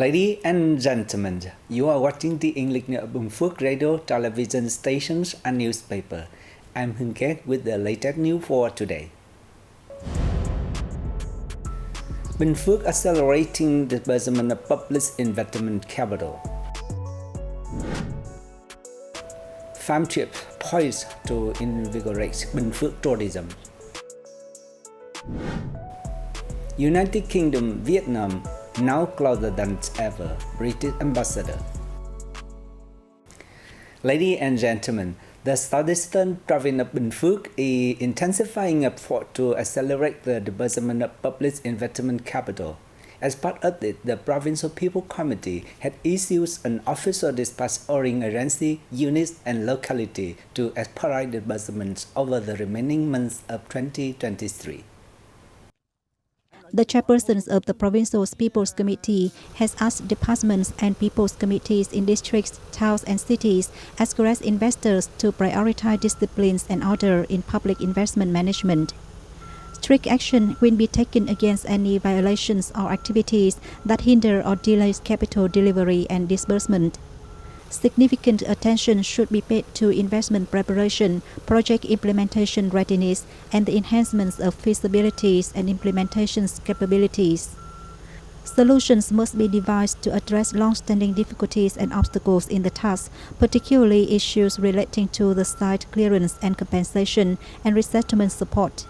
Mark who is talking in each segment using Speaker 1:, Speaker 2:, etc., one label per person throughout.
Speaker 1: Ladies and gentlemen, you are watching the English Binh Phuoc radio, television stations and newspaper. I'm Hưng with the latest news for today. Binh Phuoc accelerating disbursement of public investment capital. Famtrip poised to invigorate Binh Phuoc tourism. United Kingdom, Vietnam, now closer than ever, British ambassador. Ladies and gentlemen, the southeastern province of Binh Phuoc is intensifying efforts to accelerate the disbursement of public investment capital. As part of it, the Provincial People Committee had issued an official dispatch ordering agency, units, and locality to expedite disbursements over the remaining months of 2023.
Speaker 2: The chairpersons of the Provincial People's Committee has asked departments and people's committees in districts, towns and cities, as well as investors to prioritize disciplines and order in public investment management. Strict action will be taken against any violations or activities that hinder or delay capital delivery and disbursement. Significant attention should be paid to investment preparation, project implementation readiness, and the enhancements of feasibilities and implementation capabilities. Solutions must be devised to address long-standing difficulties and obstacles in the task, particularly issues relating to the site clearance and compensation and resettlement support.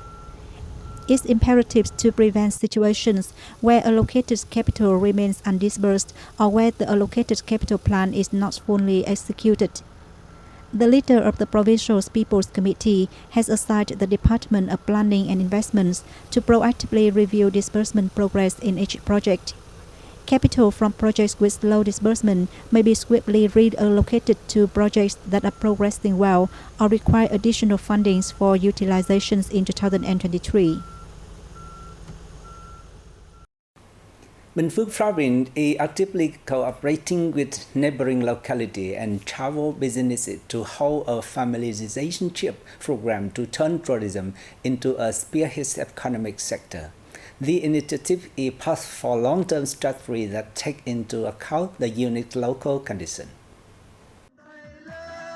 Speaker 2: It's imperative to prevent situations where allocated capital remains undisbursed or where the allocated capital plan is not fully executed. The leader of the Provincial People's Committee has assigned the Department of Planning and Investments to proactively review disbursement progress in each project. Capital from projects with slow disbursement may be swiftly reallocated to projects that are progressing well or require additional fundings for utilizations in 2023.
Speaker 1: Binh Phuoc province is actively cooperating with neighboring localities and travel businesses to hold a familiarization trip program to turn tourism into a spearhead economic sector. The initiative is part for long-term strategy that take into account the unique local conditions.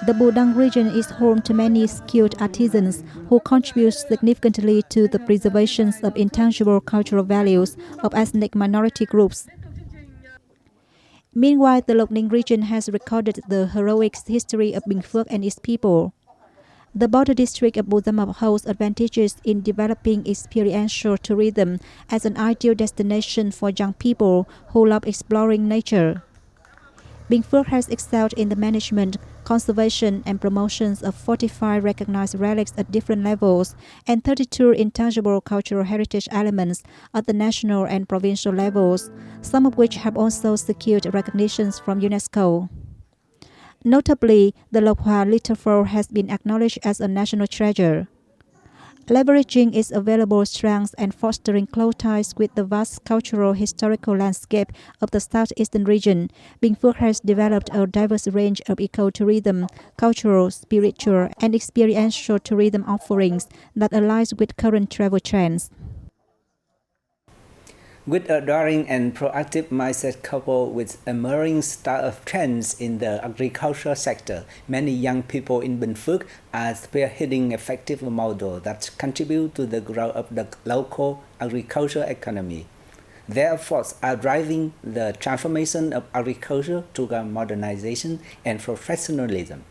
Speaker 2: The Đăng region is home to many skilled artisans who contribute significantly to the preservation of intangible cultural values of ethnic minority groups. Meanwhile, the Ninh region has recorded the heroic history of Binh Phuoc and its people. The border district of Bùi holds advantages in developing experiential tourism as an ideal destination for young people who love exploring nature. Binh Phuoc has excelled in the management, conservation and promotions of 45 recognized relics at different levels and 32 intangible cultural heritage elements at the national and provincial levels, some of which have also secured recognitions from UNESCO. Notably, the Lộc Hòa Little Fall has been acknowledged as a national treasure. Leveraging its available strengths and fostering close ties with the vast cultural historical landscape of the southeastern region, Binh Phuoc has developed a diverse range of ecotourism, cultural, spiritual, and experiential tourism offerings that aligns with current travel trends.
Speaker 1: With a daring and proactive mindset coupled with emerging style of trends in the agricultural sector, many young people in Binh Phuoc are spearheading effective models that contribute to the growth of the local agricultural economy. Their efforts are driving the transformation of agriculture to modernization and professionalism.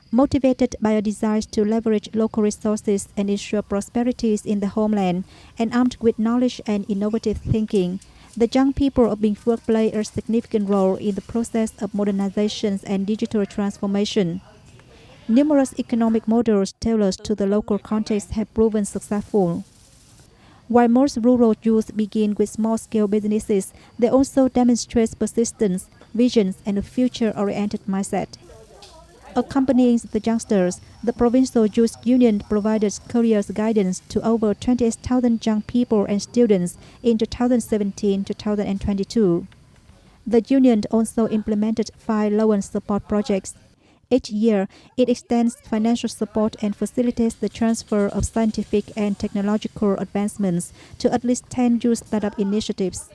Speaker 2: Motivated by a desire to leverage local resources and ensure prosperities in the homeland, and armed with knowledge and innovative thinking, the young people of Binh Phuoc play a significant role in the process of modernization and digital transformation. Numerous economic models tailored to the local context have proven successful. While most rural youth begin with small-scale businesses, they also demonstrate persistence, visions, and a future-oriented mindset. Accompanying the youngsters, the Provincial Youth Union provided career guidance to over 28,000 young people and students in 2017-2022. The union also implemented 5 loan support projects. Each year, it extends financial support and facilitates the transfer of scientific and technological advancements to at least 10 youth startup initiatives.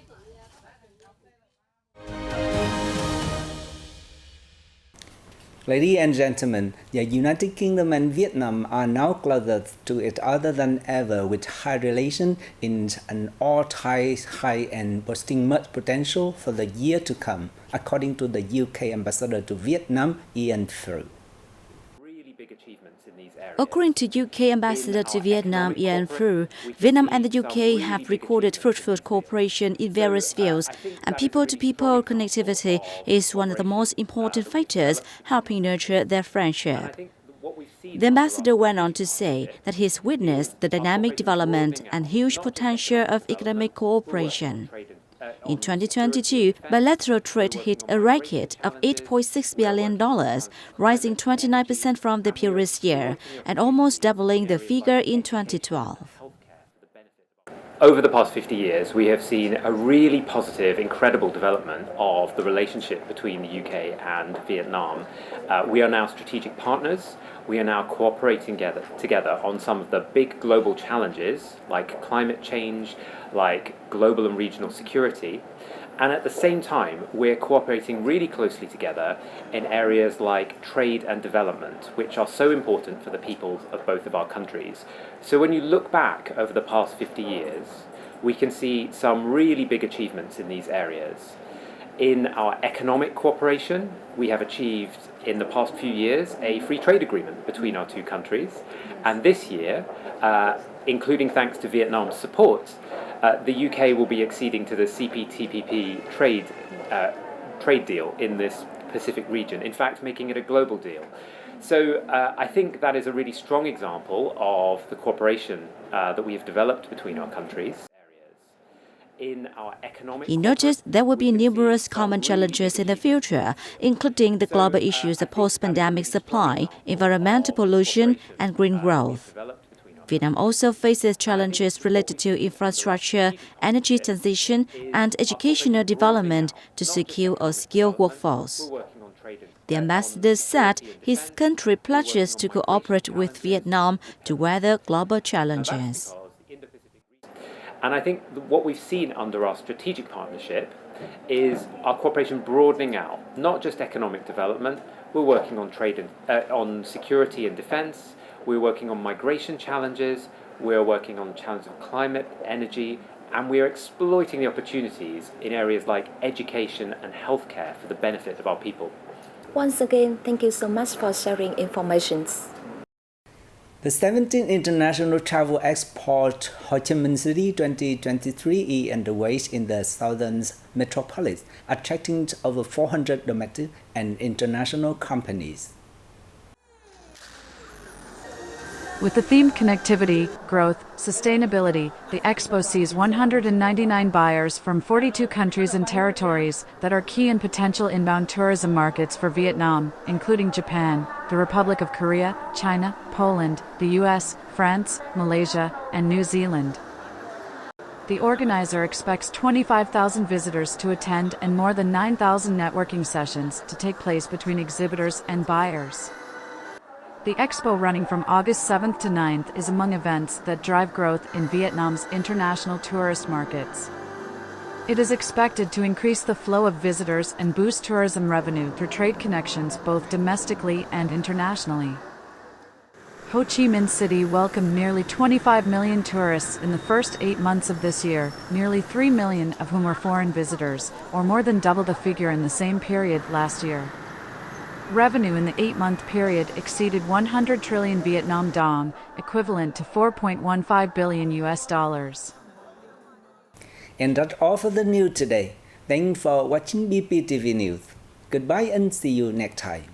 Speaker 1: Ladies and gentlemen, the United Kingdom and Vietnam are now closer to each other than ever, with high relations in an all-time high and boasting much potential for the year to come, according to the UK ambassador to Vietnam, Binh Phuoc.
Speaker 3: According to UK Ambassador to Vietnam, Binh Phuoc, Vietnam and the UK have recorded fruitful cooperation in various fields, and people-to-people connectivity is one of the most important factors helping nurture their friendship. The ambassador went on to say that he's witnessed the dynamic development and huge potential of economic cooperation. In 2022, bilateral trade hit a record of $8.6 billion, rising 29% from the previous year and almost doubling the figure in 2012.
Speaker 4: Over the past 50 years, we have seen a really positive, incredible development of the relationship between the UK and Vietnam. We are now strategic partners. We are now cooperating together on some of the big global challenges like climate change, like global and regional security. And at the same time, we're cooperating really closely together in areas like trade and development, which are so important for the peoples of both of our countries. So when you look back over the past 50 years, we can see some really big achievements in these areas. In our economic cooperation, we have achieved in the past few years a free trade agreement between our two countries. And this year, including thanks to Vietnam's support, the UK will be acceding to the CPTPP trade deal in this Pacific region, in fact making it a global deal. So I think that is a really strong example of the cooperation that we have developed between our countries.
Speaker 3: He noticed there will be numerous common challenges in the future, including the global issues of post-pandemic supply, environmental pollution, and green growth. Vietnam also faces challenges related to infrastructure, energy transition, and educational development to secure a skilled workforce. The ambassador said his country pledges to cooperate with Vietnam to weather global challenges.
Speaker 4: And I think what we've seen under our strategic partnership is our cooperation broadening out, not just economic development. We're working on trade and on security and defense. We're working on migration challenges. We're working on challenges of climate, energy, and we're exploiting the opportunities in areas like education and healthcare for the benefit of our people.
Speaker 5: Once again, thank you so much for sharing information.
Speaker 1: The 17th International Travel Expo Ho Chi Minh City 2023 is underway in the southern metropolis, attracting over 400 domestic and international companies.
Speaker 6: With the theme Connectivity, Growth, Sustainability, the Expo sees 199 buyers from 42 countries and territories that are key and potential inbound tourism markets for Vietnam, including Japan, the Republic of Korea, China, Poland, the US, France, Malaysia, and New Zealand. The organizer expects 25,000 visitors to attend and more than 9,000 networking sessions to take place between exhibitors and buyers. The expo, running from August 7th to 9th, is among events that drive growth in Vietnam's international tourist markets. It is expected to increase the flow of visitors and boost tourism revenue through trade connections both domestically and internationally. Ho Chi Minh City welcomed nearly 25 million tourists in the first 8 months of this year, nearly 3 million of whom were foreign visitors, or more than double the figure in the same period last year. Revenue in the 8-month period exceeded 100 trillion Vietnam dong, equivalent to $4.15 billion US.
Speaker 1: And that's all for the news today. Thanks for watching BPTV News. Goodbye and see you next time.